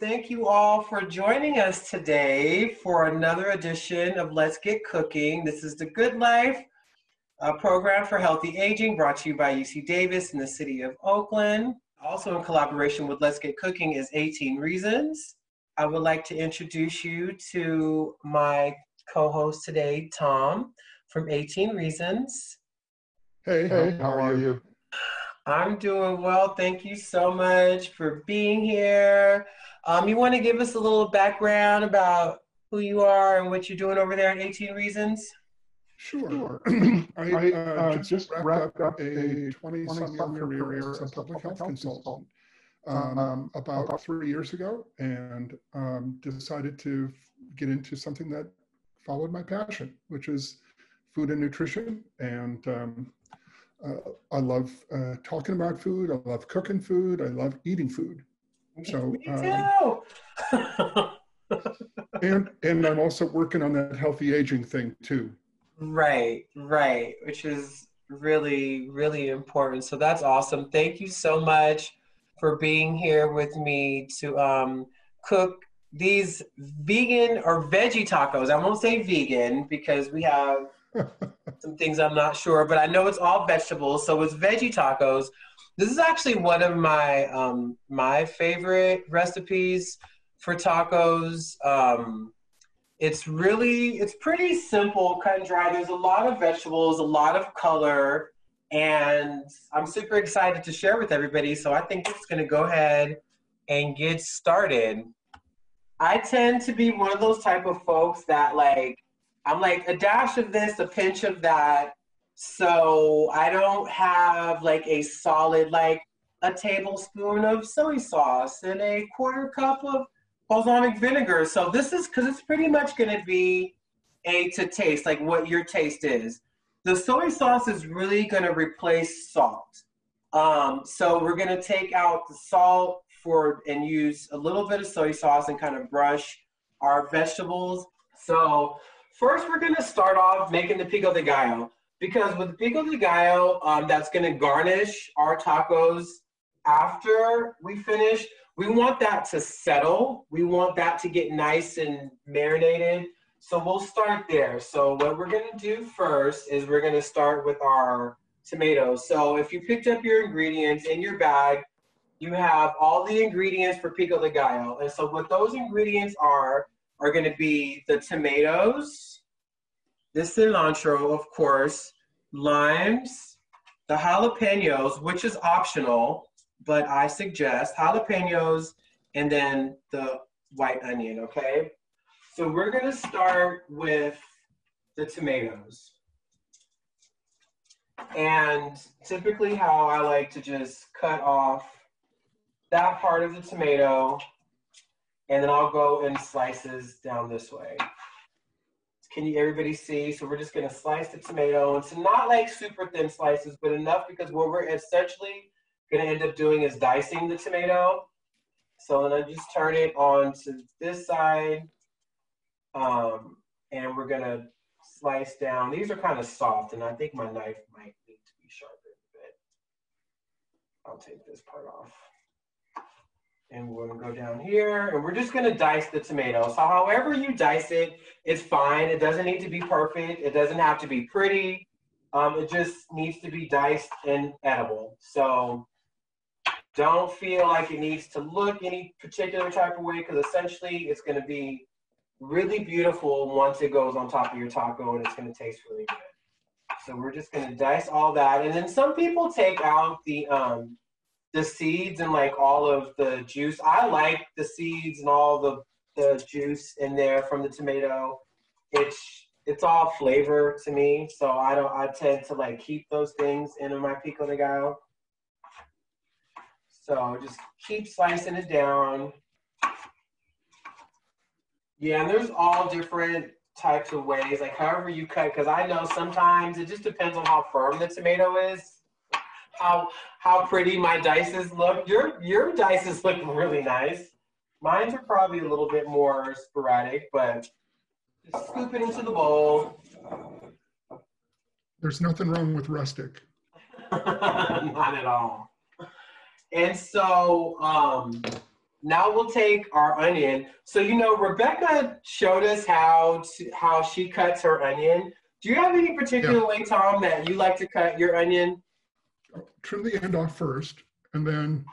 thank you all for joining us today for another edition of Let's Get Cooking. This is The Good Life, a program for healthy aging brought to you by UC Davis in the city of Oakland. Also in collaboration with Let's Get Cooking is 18 Reasons. I would like to introduce you to my co-host today, Tom, from 18 Reasons. Hey, how are you? I'm doing well. Thank you so much for being here. You want to give us a little background about who you are and what you're doing over there at 18 Reasons? Sure. I just wrapped up a 20-some year career as a public health consultant about 3 years ago, and decided to get into something that followed my passion, which is food and nutrition. And I love talking about food. I love cooking food. I love eating food. So Me too. and I'm also working on that healthy aging thing too. Right, which is really, really important. So that's awesome. Thank you so much for being here with me to cook these vegan or veggie tacos. I won't say vegan because we have some things I'm not sure, but I know it's all vegetables, so it's veggie tacos. This is actually one of my my favorite recipes for tacos. It's pretty simple, cut and dry. There's a lot of vegetables, a lot of color, and I'm super excited to share with everybody. So I think we're just gonna go ahead and get started. I tend to be one of those type of folks that I'm like a dash of this, a pinch of that. So I don't have like a solid, like a tablespoon of soy sauce and a quarter cup of balsamic vinegar. So this is, because it's pretty much going to be to taste, like what your taste is. The soy sauce is really going to replace salt. So we're going to take out the salt and use a little bit of soy sauce and kind of brush our vegetables. So first we're going to start off making the pico de gallo, because with the pico de gallo, that's going to garnish our tacos after we finish. We want that to settle. We want that to get nice and marinated. So we'll start there. So what we're going to do first is we're going to start with our tomatoes. So if you picked up your ingredients in your bag, you have all the ingredients for pico de gallo. And so what those ingredients are going to be the tomatoes, the cilantro, of course, limes, the jalapenos, which is optional, but I suggest jalapenos, and then the white onion, okay? So we're gonna start with the tomatoes. And typically how I like to just cut off that part of the tomato, and then I'll go in slices down this way. Can everybody see? So we're just gonna slice the tomato. It's not like super thin slices, but enough, because what we're essentially gonna end up doing is dicing the tomato. So then I just turn it on to this side, and we're gonna slice down. These are kind of soft, and I think my knife might need to be sharpened a bit. I'll take this part off. And we're gonna go down here, and we're just gonna dice the tomato. So however you dice it, it's fine. It doesn't need to be perfect. It doesn't have to be pretty. It just needs to be diced and edible. So don't feel like it needs to look any particular type of way, because essentially it's gonna be really beautiful once it goes on top of your taco, and it's gonna taste really good. So we're just gonna dice all that. And then some people take out the seeds and like all of the juice. I like the seeds and all the juice in there from the tomato. It's all flavor to me, so I tend to like keep those things in my pico de gallo. So just keep slicing it down. Yeah, and there's all different types of ways, like however you cut, because I know sometimes it just depends on how firm the tomato is. How pretty my dices look. Your dices look really nice. Mine are probably a little bit more sporadic, but just scoop it into the bowl. There's nothing wrong with rustic. Not at all. And so now we'll take our onion. So, you know, Rebecca showed us how she cuts her onion. Do you have any particular way, Tom, that you like to cut your onion? Trim the end off first, and then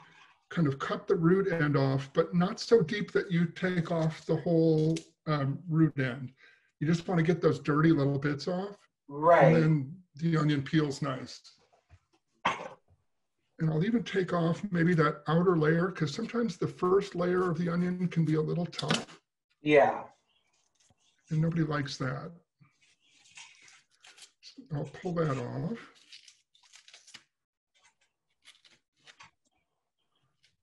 kind of cut the root end off, but not so deep that you take off the whole root end. You just want to get those dirty little bits off. Right. And then the onion peels nice. And I'll even take off maybe that outer layer, because sometimes the first layer of the onion can be a little tough. Yeah. And nobody likes that. So I'll pull that off.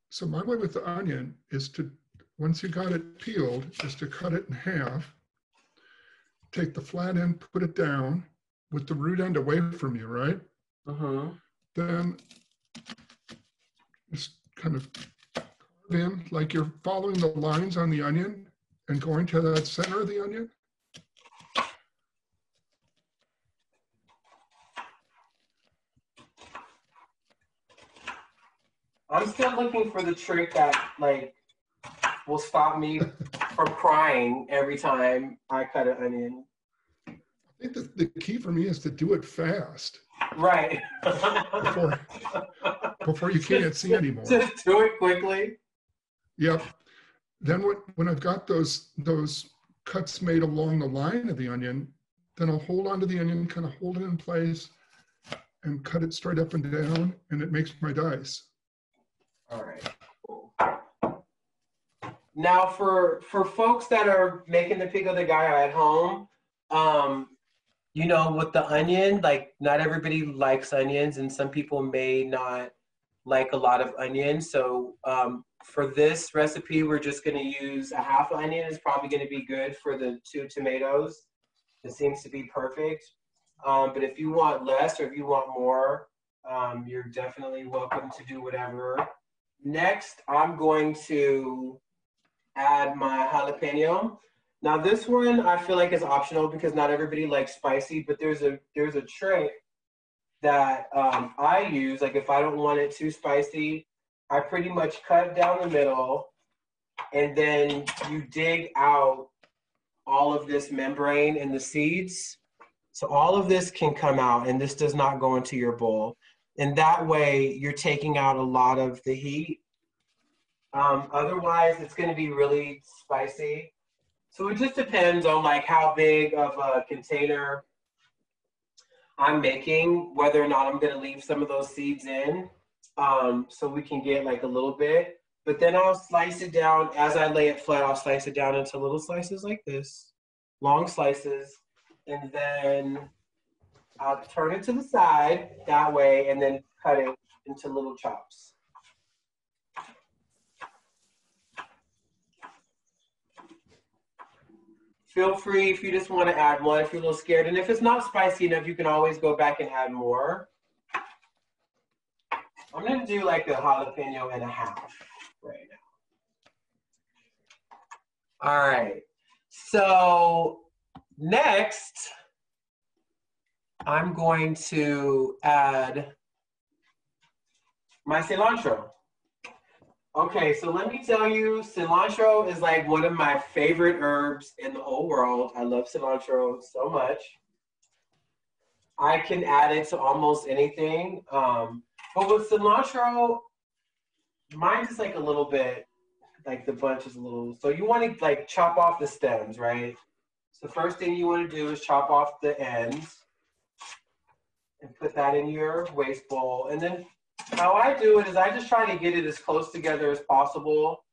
So my way with the onion is to, once you got it peeled, is to cut it in half, take the flat end, put it down with the root end away from you, right? Then just kind of carve in like you're following the lines on the onion and going to that center of the onion. I'm still looking for the trick that like will stop me from crying every time I cut an onion. I think the key for me is to do it fast. Right. before you can't see anymore. Just do it quickly. Yep. Then when I've got those cuts made along the line of the onion, then I'll hold onto the onion, kind of hold it in place and cut it straight up and down, and it makes my dice. All right, cool. Now for folks that are making the pico de gallo at home, you know, with the onion, like not everybody likes onions, and some people may not like a lot of onion. So for this recipe, we're just going to use a half onion. Is probably going to be good for the 2 tomatoes. It seems to be perfect. But if you want less or if you want more, you're definitely welcome to do whatever. Next, I'm going to add my jalapeno. Now this one I feel like is optional because not everybody likes spicy, but there's a trick that I use. Like if I don't want it too spicy, I pretty much cut down the middle, and then you dig out all of this membrane and the seeds. So all of this can come out, and this does not go into your bowl. And that way you're taking out a lot of the heat. Otherwise it's going to be really spicy. So it just depends on like how big of a container I'm making, whether or not I'm going to leave some of those seeds in, so we can get like a little bit. But then I'll slice it down. As I lay it flat, I'll slice it down into little slices like this, long slices. And then I'll turn it to the side that way, and then cut it into little chops. Feel free if you just want to add one, if you're a little scared. And if it's not spicy enough, you can always go back and add more. I'm going to do like a jalapeno and a half right now. All right. So next, I'm going to add my cilantro. Okay, so let me tell you, cilantro is like one of my favorite herbs in the whole world. I love cilantro so much. I can add it to almost anything. But with cilantro, mine is like a little bit, like the bunch is a little, so you want to like chop off the stems, right? So the first thing you want to do is chop off the ends and put that in your waste bowl. And then how I do it is I just try to get it as close together as possible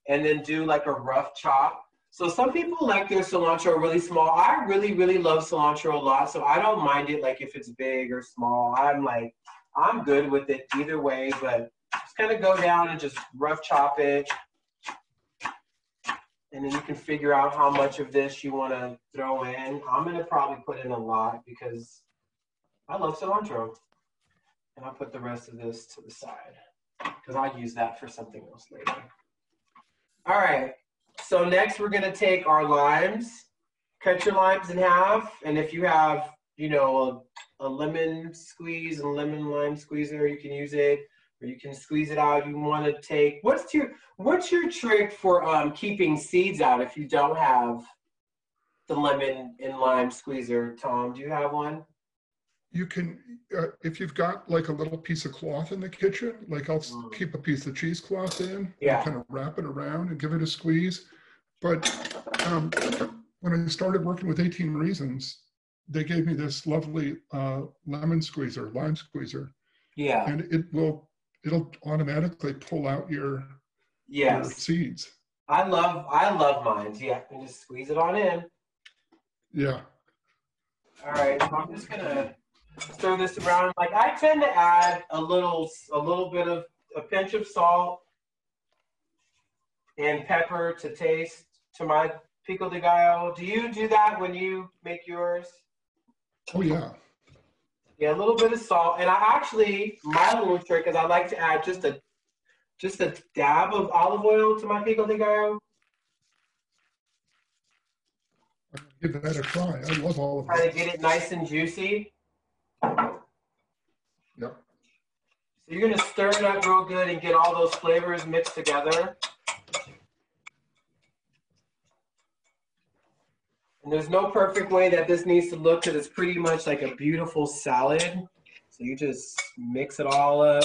and then do like a rough chop. So some people like their cilantro really small. I really, really love cilantro a lot, so I don't mind it like if it's big or small. I'm good with it either way, but just kind of go down and just rough chop it. And then you can figure out how much of this you want to throw in. I'm going to probably put in a lot because I love cilantro. And I'll put the rest of this to the side because I'll use that for something else later. All right, so next we're gonna take our limes, cut your limes in half. And if you have, you know, a lemon squeeze and lemon lime squeezer, you can use it. or you can squeeze it out. You want to take, what's your trick for keeping seeds out if you don't have the lemon and lime squeezer, Tom? Do you have one? You can, if you've got like a little piece of cloth in the kitchen, like I'll keep a piece of cheesecloth in and kind of wrap it around and give it a squeeze. But when I started working with 18 Reasons, they gave me this lovely lime squeezer. Yeah. And it'll automatically pull out your seeds. I love mine. Yeah, and just squeeze it on in. Yeah. All right, so I'm just gonna stir this around. Like I tend to add a little bit of a pinch of salt and pepper to taste to my pico de gallo. Do you do that when you make yours? Oh yeah. Yeah, a little bit of salt, and my little trick is I like to add just a dab of olive oil to my pico de gallo. Give that a try. I love olive oil. Try to get it nice and juicy. Yep. So you're gonna stir it up real good and get all those flavors mixed together. And there's no perfect way that this needs to look because it's pretty much like a beautiful salad. So you just mix it all up.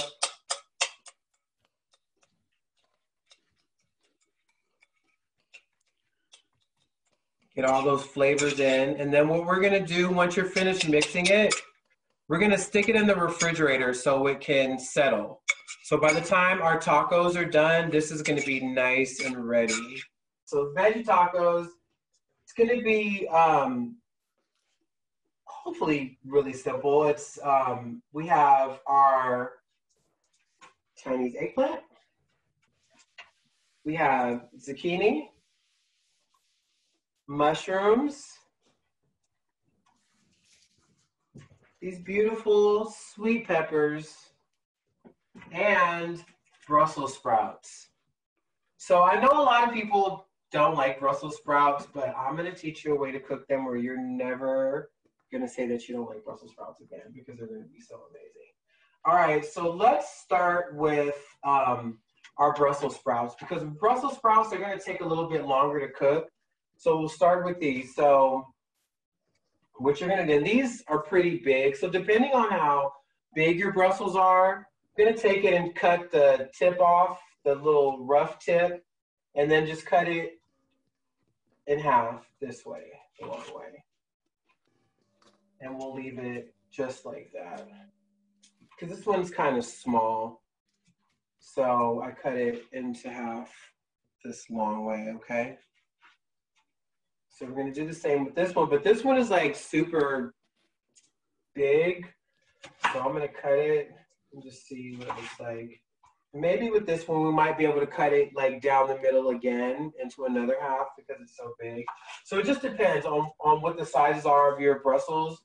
Get all those flavors in. And then what we're gonna do once you're finished mixing it, we're gonna stick it in the refrigerator so it can settle. So by the time our tacos are done, this is gonna be nice and ready. So veggie tacos, it's gonna be hopefully really simple. It's we have our Chinese eggplant, we have zucchini, mushrooms, these beautiful sweet peppers, and Brussels sprouts. So I know a lot of people don't like Brussels sprouts, but I'm gonna teach you a way to cook them where you're never gonna say that you don't like Brussels sprouts again because they're gonna be so amazing. All right, so let's start with our Brussels sprouts because Brussels sprouts are gonna take a little bit longer to cook. So we'll start with these. So what you're gonna do, these are pretty big. So depending on how big your Brussels are, you're gonna take it and cut the tip off, the little rough tip, and then just cut it in half this way, the long way. And we'll leave it just like that. Because this one's kind of small. So I cut it into half this long way, okay? So we're gonna do the same with this one, but this one is like super big. So I'm gonna cut it and just see what it looks like. Maybe with this one, we might be able to cut it like down the middle again into another half because it's so big. So it just depends on what the sizes are of your Brussels.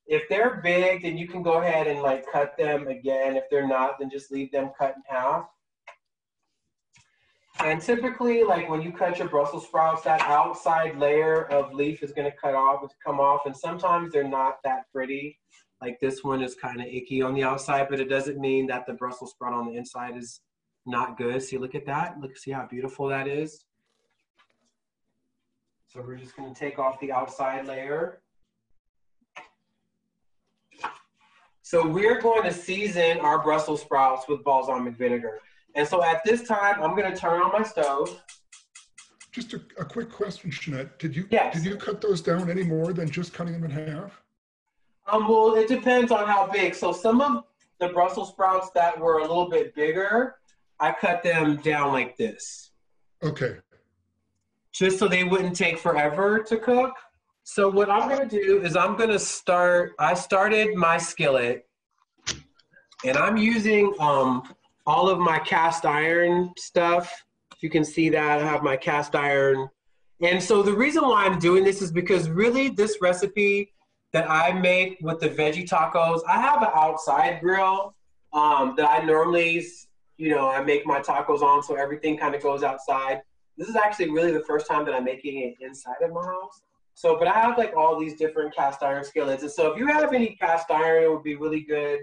If they're big, then you can go ahead and like cut them again. If they're not, then just leave them cut in half. And typically, like when you cut your Brussels sprouts, that outside layer of leaf is gonna come off, and sometimes they're not that pretty. Like this one is kind of icky on the outside, but it doesn't mean that the Brussels sprout on the inside is not good. See, look at that. Look, see how beautiful that is. So we're just gonna take off the outside layer. So we're going to season our Brussels sprouts with balsamic vinegar. And so at this time, I'm gonna turn on my stove. Just a quick question, Shanette. Did you cut those down any more than just cutting them in half? Well, it depends on how big. So some of the Brussels sprouts that were a little bit bigger, I cut them down like this. Okay. Just so they wouldn't take forever to cook. So what I'm gonna do is I started my skillet and I'm using all of my cast iron stuff. If you can see that, I have my cast iron. And so the reason why I'm doing this is because really this recipe that I make with the veggie tacos, I have an outside grill that I normally, I make my tacos on, so everything kind of goes outside. This is actually really the first time that I'm making it inside of my house. So, but I have like all these different cast iron skillets. And so if you have any cast iron, it would be really good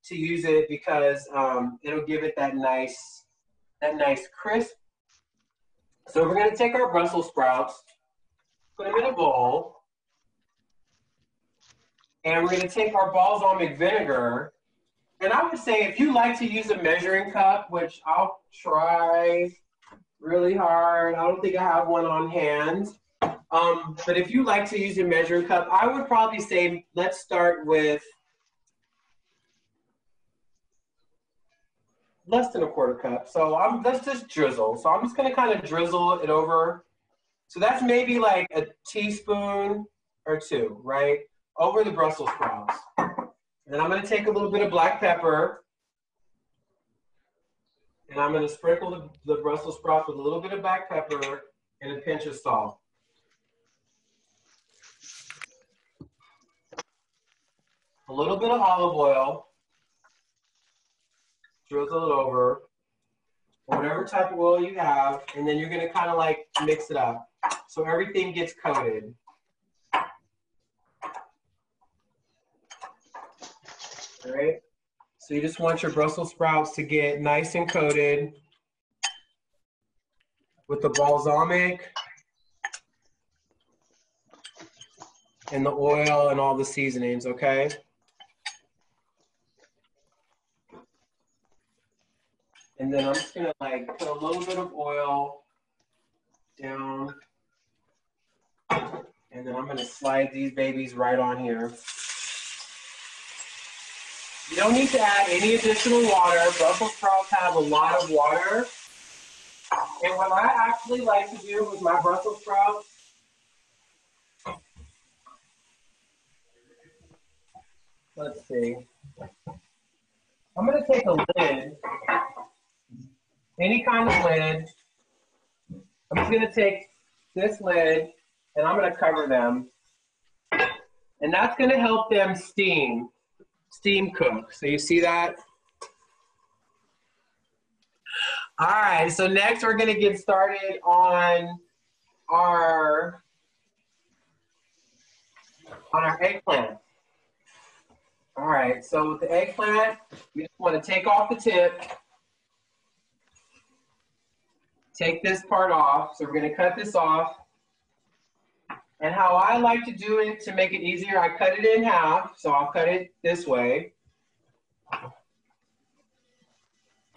to use it because it'll give it that nice crisp. So we're gonna take our Brussels sprouts, put them in a bowl, and we're gonna take our balsamic vinegar. And I would say if you like to use a measuring cup, which I'll try really hard. I don't think I have one on hand. But if you like to use a measuring cup, I would probably say let's start with less than a quarter cup. So let's just drizzle. So I'm just gonna kind of drizzle it over. So that's maybe like a teaspoon or two, right? Over the Brussels sprouts. And then I'm gonna take a little bit of black pepper and I'm gonna sprinkle the Brussels sprouts with a little bit of black pepper and a pinch of salt. A little bit of olive oil, drizzle it over, whatever type of oil you have, and then you're gonna kind of like mix it up so everything gets coated. All right, so you just want your Brussels sprouts to get nice and coated with the balsamic and the oil and all the seasonings, okay? And then I'm just gonna like put a little bit of oil down, and then I'm gonna slide these babies right on here. You don't need to add any additional water. Brussels sprouts have a lot of water. And what I actually like to do with my Brussels sprouts, let's see. I'm gonna take a lid, any kind of lid. I'm just gonna take this lid and I'm gonna cover them. And that's gonna help them steam cook. So you see that? All right, so next we're gonna get started on our eggplant. All right, so with the eggplant, we just wanna take off the tip, take this part off. So we're gonna cut this off. And how I like to do it to make it easier, I cut it in half. So I'll cut it this way.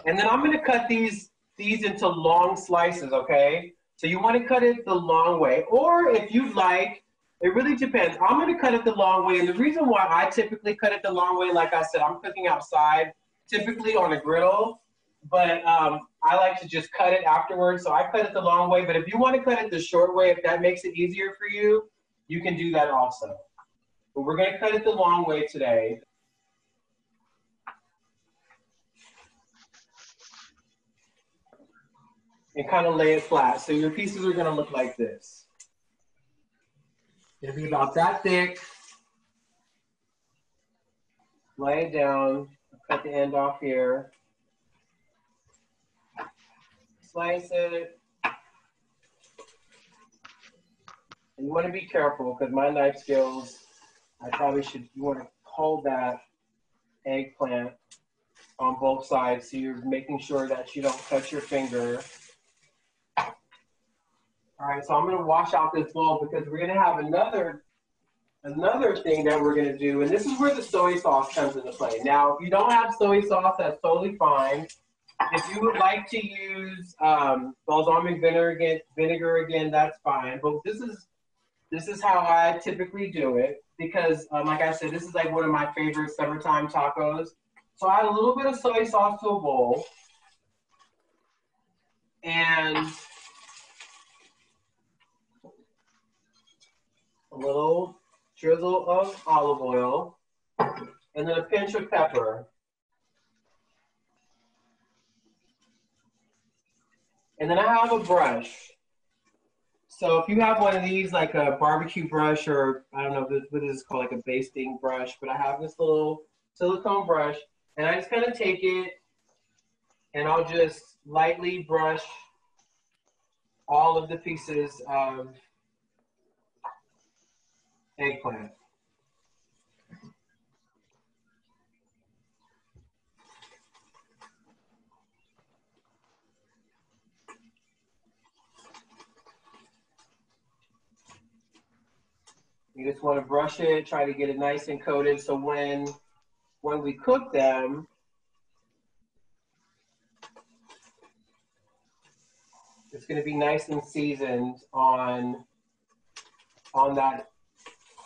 And then I'm gonna cut these into long slices, okay? So you wanna cut it the long way. Or if you'd like, it really depends. I'm gonna cut it the long way. And the reason why I typically cut it the long way, like I said, I'm cooking outside, typically on a griddle. But I like to just cut it afterwards. So I cut it the long way, but if you want to cut it the short way, if that makes it easier for you, you can do that also. But we're going to cut it the long way today. And kind of lay it flat. So your pieces are going to look like this. It'll be about that thick. Lay it down, cut the end off here. Slice it. And you want to be careful because my knife skills, you want to hold that eggplant on both sides so you're making sure that you don't cut your finger. All right, so I'm going to wash out this bowl because we're going to have another thing that we're going to do, and this is where the soy sauce comes into play. Now, if you don't have soy sauce, that's totally fine. If you would like to use balsamic vinegar again, that's fine. But this is how I typically do it because, like I said, this is like one of my favorite summertime tacos. So I add a little bit of soy sauce to a bowl and a little drizzle of olive oil and then a pinch of pepper. And then I have a brush. So if you have one of these, like a barbecue brush, or I don't know what this is called, like a basting brush, but I have this little silicone brush, and I just kind of take it, and I'll just lightly brush all of the pieces of eggplant. You just want to brush it, try to get it nice and coated so when we cook them, it's going to be nice and seasoned on that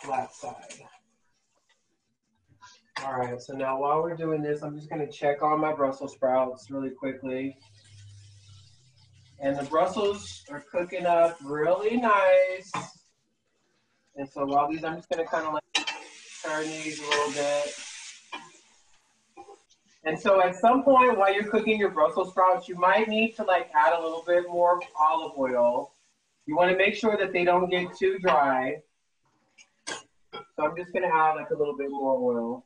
flat side. All right, so now while we're doing this, I'm just going to check on my Brussels sprouts really quickly. And the Brussels are cooking up really nice. And so while these, I'm just going to kind of like turn these a little bit. And so at some point while you're cooking your Brussels sprouts, you might need to like add a little bit more olive oil. You want to make sure that they don't get too dry. So I'm just going to add like a little bit more oil.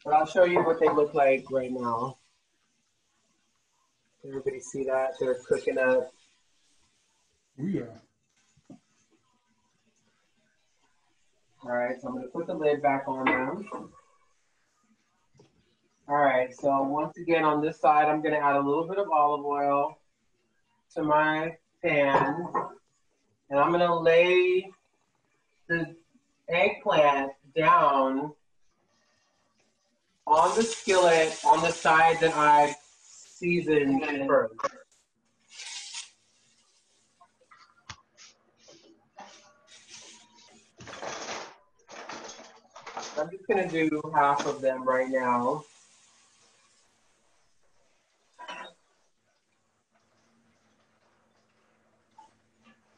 But I'll show you what they look like right now. Everybody see that? They're cooking up. Oh, yeah. All right, so I'm going to put the lid back on them. All right, so once again on this side, I'm going to add a little bit of olive oil to my pan. And I'm going to lay the eggplant down on the skillet on the side that I seasoned first. I'm just going to do half of them right now.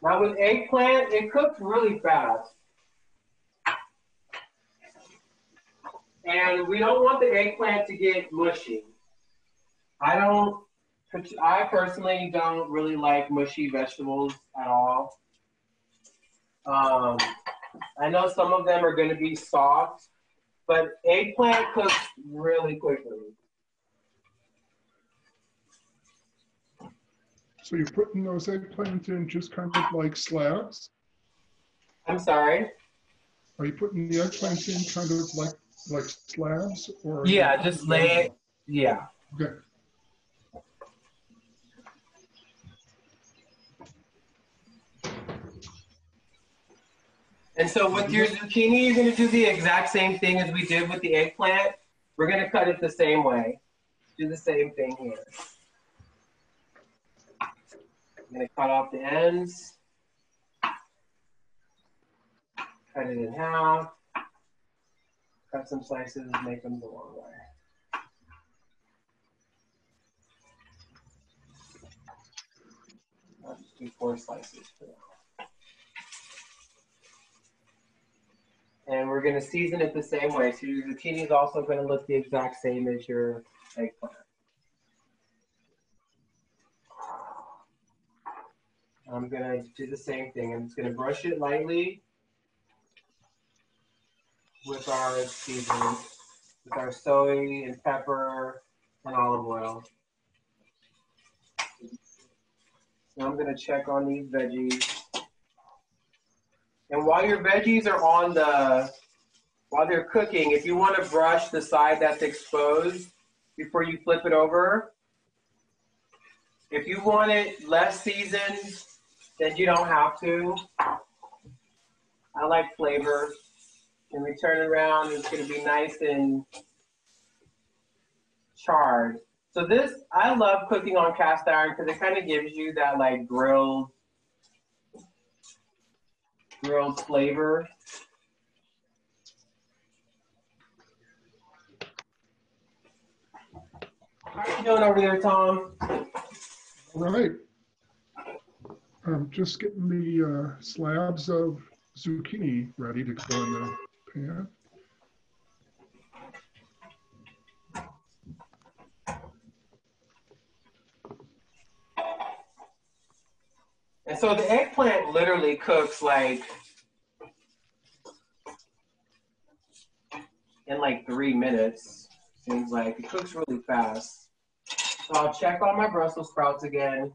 Now with eggplant, it cooks really fast. And we don't want the eggplant to get mushy. I personally don't really like mushy vegetables at all. I know some of them are going to be soft, but eggplant cooks really quickly. So you're putting those eggplants in just kind of like slabs? I'm sorry? Are you putting the eggplants in kind of like slabs? Or yeah, just lay it. Yeah. Okay. And so with your zucchini, you're going to do the exact same thing as we did with the eggplant. We're going to cut it the same way. Do the same thing here. I'm going to cut off the ends. Cut it in half. Cut some slices, make them the long way. I'll just do 4 slices for now. And we're going to season it the same way. So your zucchini is also going to look the exact same as your eggplant. I'm going to do the same thing. I'm just going to brush it lightly with our seasoning, with our soy and pepper and olive oil. Now I'm going to check on these veggies. And while your veggies are while they're cooking, if you want to brush the side that's exposed before you flip it over, if you want it less seasoned, then you don't have to. I like flavor. And we turn it around, it's going to be nice and charred. So this, I love cooking on cast iron because it kind of gives you that like grilled flavor. How you doing over there, Tom? All right. I'm just getting the slabs of zucchini ready to go in the pan. And so the eggplant literally cooks like in like 3 minutes. Seems like it cooks really fast. So I'll check on my Brussels sprouts again.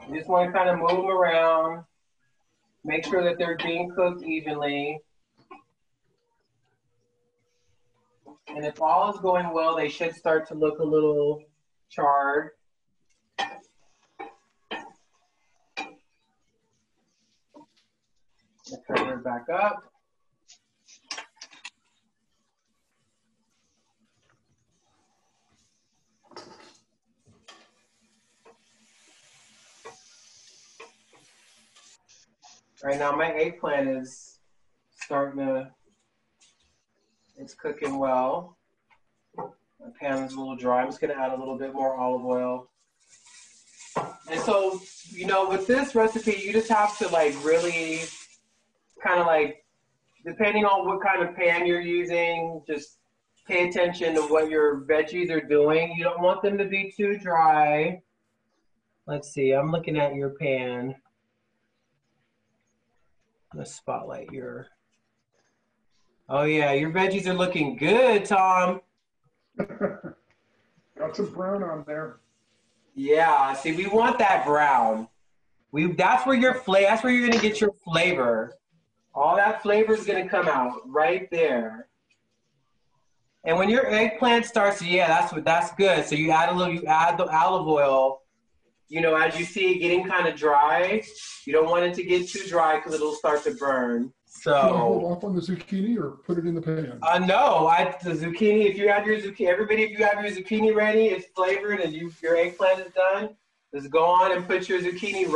You just want to kind of move them around, make sure that they're being cooked evenly. And if all is going well, they should start to look a little charred. Cover it back up. Right now, my eggplant is starting to, it's cooking well. My pan is a little dry. I'm just going to add a little bit more olive oil. And so, you know, with this recipe, you just have to like really kind of like, depending on what kind of pan you're using, just pay attention to what your veggies are doing. You don't want them to be too dry. Let's see, I'm looking at your pan. Let's spotlight your, oh yeah, your veggies are looking good, Tom. Got some brown on there. Yeah, see, we want that brown. That's where you're gonna get your flavor. All that flavor is gonna come out right there. And when your eggplant starts, yeah, that's good. So you add the olive oil. You know, as you see it getting kind of dry, you don't want it to get too dry because it'll start to burn. So should I hold off on the zucchini or put it in the pan? No, the zucchini. If you have your zucchini, everybody, if you have your zucchini ready, it's flavored, and your eggplant is done, just go on and put your zucchini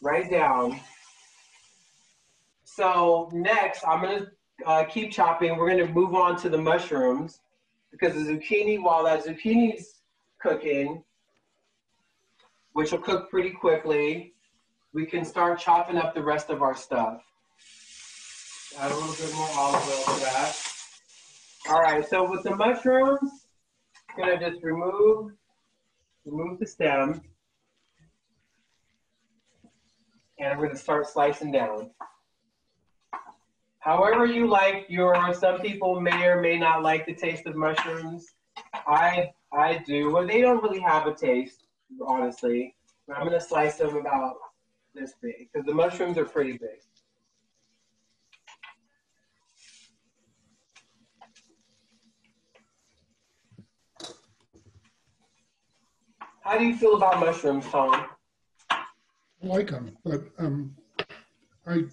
right down. So next, I'm gonna keep chopping. We're gonna move on to the mushrooms because the zucchini, while that zucchini's cooking, which will cook pretty quickly, we can start chopping up the rest of our stuff. Add a little bit more olive oil to that. All right, so with the mushrooms, I'm gonna just remove the stem, and I'm gonna start slicing down. However you like some people may or may not like the taste of mushrooms. I do. Well, they don't really have a taste, honestly. But I'm gonna slice them about this big because the mushrooms are pretty big. How do you feel about mushrooms, Tom? I like them, but I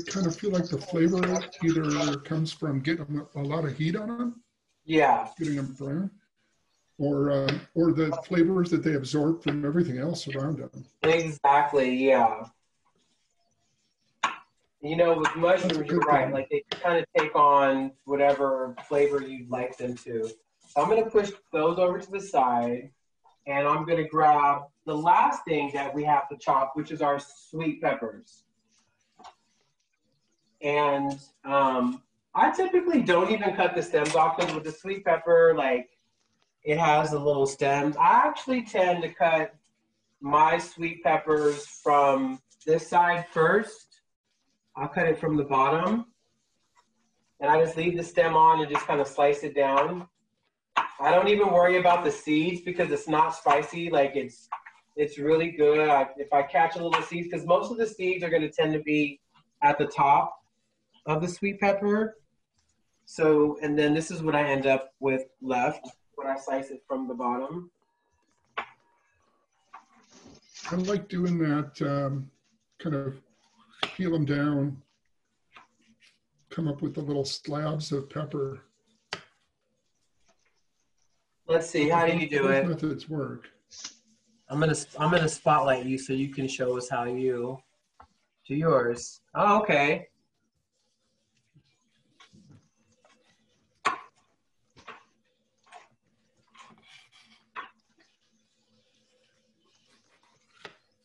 kind of feel like the flavor either comes from getting a lot of heat on them, yeah, getting them brown, or the flavors that they absorb from everything else around them. Exactly, yeah. You know, with mushrooms, you're right. Like they kind of take on whatever flavor you'd like them to. So I'm gonna push those over to the side, and I'm gonna grab the last thing that we have to chop, which is our sweet peppers. And I typically don't even cut the stems off because with the sweet pepper, like it has the little stems. I actually tend to cut my sweet peppers from this side first. I'll cut it from the bottom. And I just leave the stem on and just kind of slice it down. I don't even worry about the seeds because it's not spicy. Like it's really good. If I catch a little seeds, because most of the seeds are going to tend to be at the top of the sweet pepper. So, and then this is what I end up with left when I slice it from the bottom. I like doing that, kind of peel them down, come up with the little slabs of pepper. Let's see, how do you do it? Methods work. I'm gonna spotlight you so you can show us how you do yours. Oh, okay.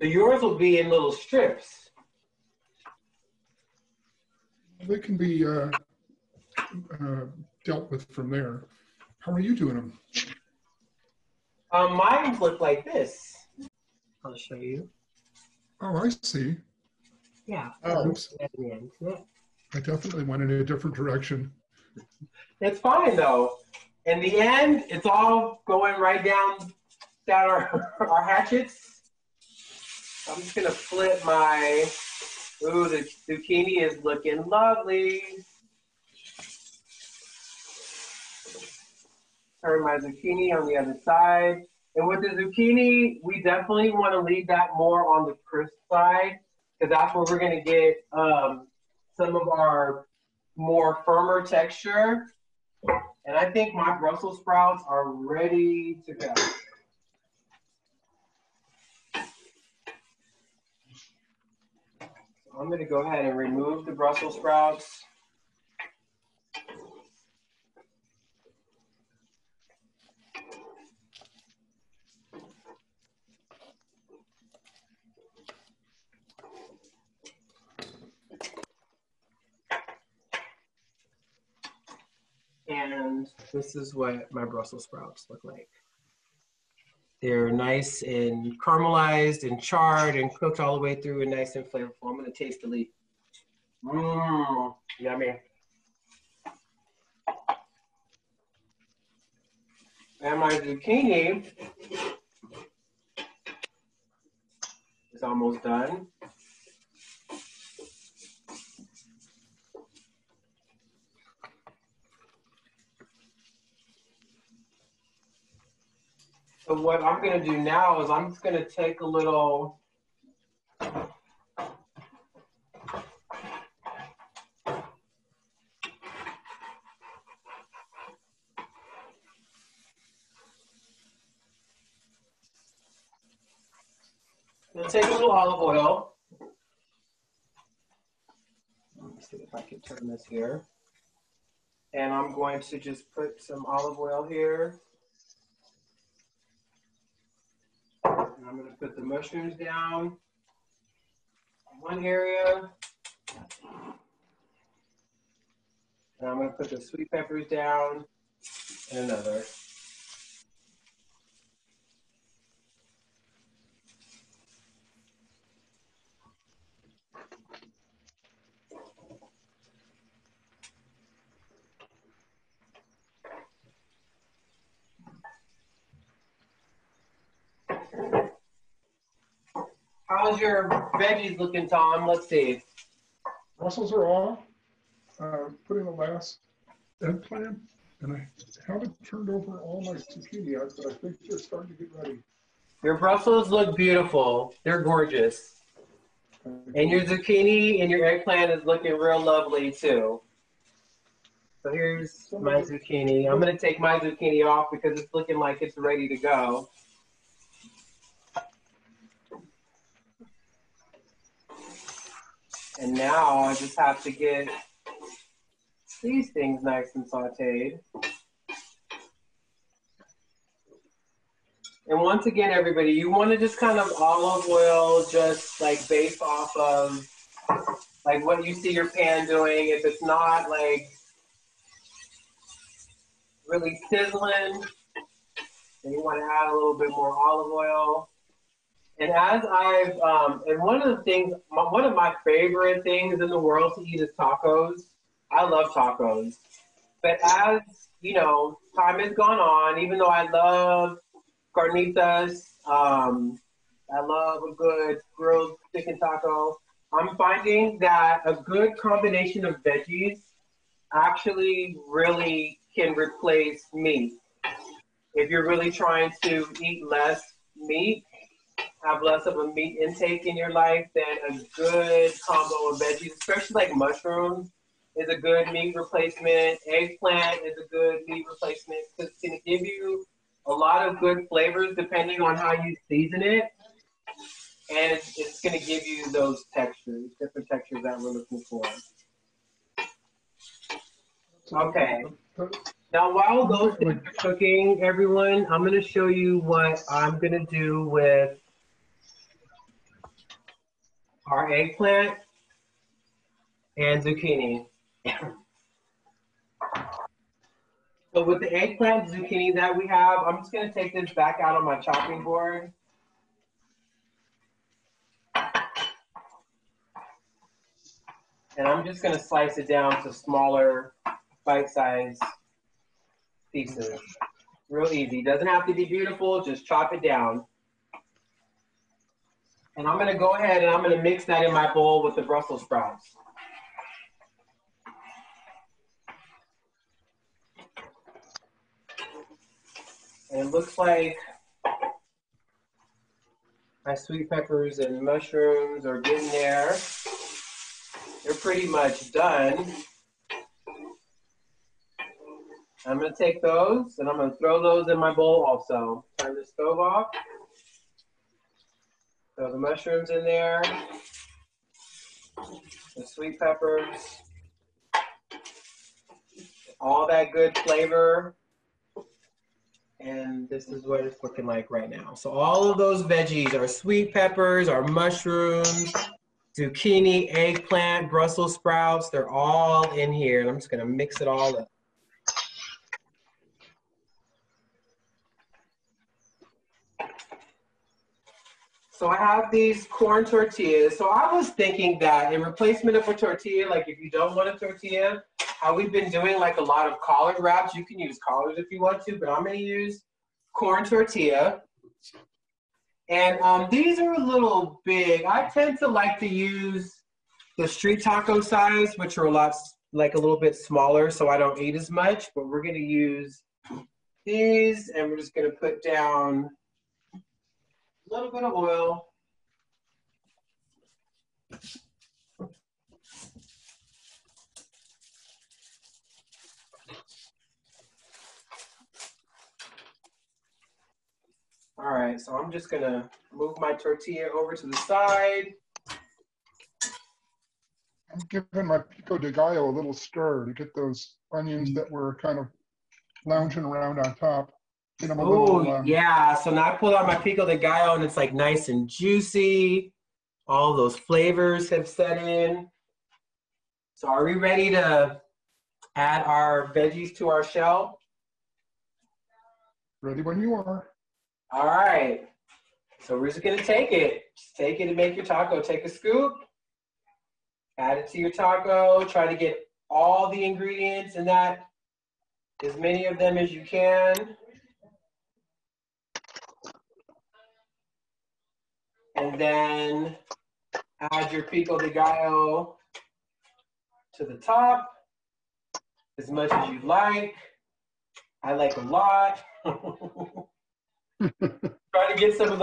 So yours will be in little strips. They can be dealt with from there. How are you doing them? Mine look like this. I'll show you. Oh, I see. Yeah. Oh, I definitely went in a different direction. It's fine though. In the end, it's all going right down our hatchets. I'm just gonna flip my, ooh, the zucchini is looking lovely. turn my zucchini on the other side. And with the zucchini, we definitely want to leave that more on the crisp side because that's where we're going to get some of our more firmer texture. And I think my Brussels sprouts are ready to go. So I'm going to go ahead and remove the Brussels sprouts. And this is what my Brussels sprouts look like. They're nice and caramelized and charred and cooked all the way through and nice and flavorful. I'm gonna taste the leaf. Mmm, yummy. And my zucchini is almost done. So what I'm gonna do now is I'm just gonna take a little olive oil. Let me see if I can turn this here. And I'm going to just put some olive oil here. And I'm going to put the mushrooms down in one area. And I'm going to put the sweet peppers down in another. How's your veggies looking, Tom? Let's see. Brussels are off. Putting the last eggplant, and I haven't turned over all my zucchini yet, but I think they're starting to get ready. Your Brussels look beautiful. They're gorgeous. And your zucchini and your eggplant is looking real lovely too. So here's my zucchini. I'm going to take my zucchini off because it's looking like it's ready to go. And now I just have to get these things nice and sauteed. And once again, everybody, you want to just kind of olive oil just like based off of like what you see your pan doing. If it's not like really sizzling, then you want to add a little bit more olive oil. And as and one of the things, one of my favorite things in the world to eat is tacos. I love tacos. But as, you know, time has gone on, even though I love carnitas, I love a good grilled chicken taco, I'm finding that a good combination of veggies actually really can replace meat. If you're really trying to eat less meat, have less of a meat intake in your life, then a good combo of veggies, especially like mushrooms, is a good meat replacement. Eggplant is a good meat replacement because it's going to give you a lot of good flavors depending on how you season it. And it's going to give you those textures, different textures that we're looking for. Okay. Now, while those things are cooking, everyone, I'm going to show you what I'm going to do with our eggplant and zucchini. So with the eggplant zucchini that we have, I'm just going to take this back out on my chopping board. And I'm just going to slice it down to smaller bite-sized pieces. Real easy. Doesn't have to be beautiful, just chop it down. And I'm going to go ahead and I'm going to mix that in my bowl with the Brussels sprouts. And it looks like my sweet peppers and mushrooms are getting there. They're pretty much done. I'm gonna take those and I'm gonna throw those in my bowl also. Turn the stove off. Throw the mushrooms in there. The sweet peppers. All that good flavor. And this is what it's looking like right now. So all of those veggies, our sweet peppers, our mushrooms, zucchini, eggplant, Brussels sprouts, they're all in here. And I'm just gonna mix it all up. So I have these corn tortillas. So I was thinking that in replacement of a tortilla, like if you don't want a tortilla, how we've been doing like a lot of collard wraps. You can use collards if you want to, but I'm gonna use corn tortilla. And these are a little big. I tend to like to use the street taco size, which are a little bit smaller, so I don't eat as much, but we're gonna use these and we're just gonna put down a little bit of oil. All right, so I'm just gonna move my tortilla over to the side. I'm giving my pico de gallo a little stir to get those onions that were kind of lounging around on top. Oh, yeah. So now I pulled out my pico de gallo and it's like nice and juicy. All those flavors have set in. So are we ready to add our veggies to our shell? Ready when you are. All right. So we're just gonna take it. Just take it and make your taco. Take a scoop, add it to your taco. Try to get all the ingredients in that, as many of them as you can. And then add your pico de gallo to the top, as much as you like. I like a lot. Try to get some of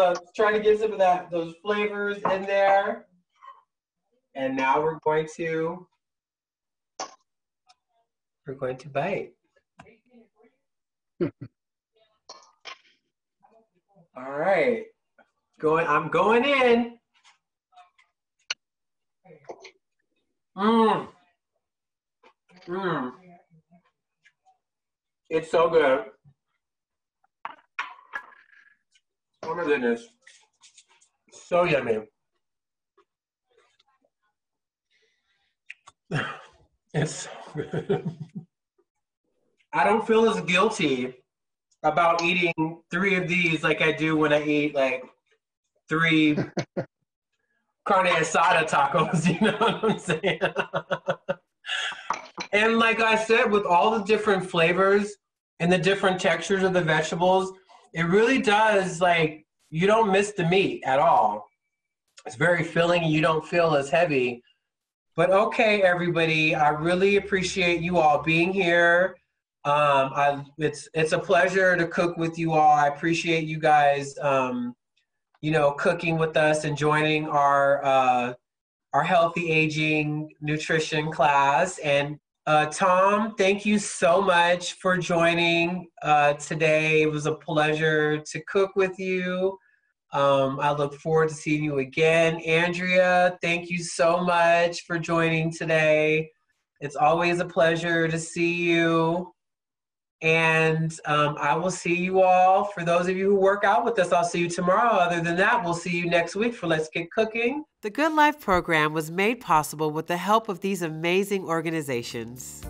those flavors in there. And now we're going to bite. All right. I'm going in. It's so good. Oh my goodness. So yummy. It's so good. I don't feel as guilty about eating 3 of these like I do when I eat like 3 carne asada tacos, you know what I'm saying? And like I said, with all the different flavors and the different textures of the vegetables, it really does, like, you don't miss the meat at all. It's very filling and you don't feel as heavy. But okay, everybody, I really appreciate you all being here. It's a pleasure to cook with you all. I appreciate you guys, cooking with us and joining our healthy aging nutrition class. And Tom, thank you so much for joining today. It was a pleasure to cook with you. I look forward to seeing you again. Andrea, thank you so much for joining today. It's always a pleasure to see you. And I will see you all. For those of you who work out with us, I'll see you tomorrow. Other than that, we'll see you next week for Let's Get Cooking. The Good Life program was made possible with the help of these amazing organizations.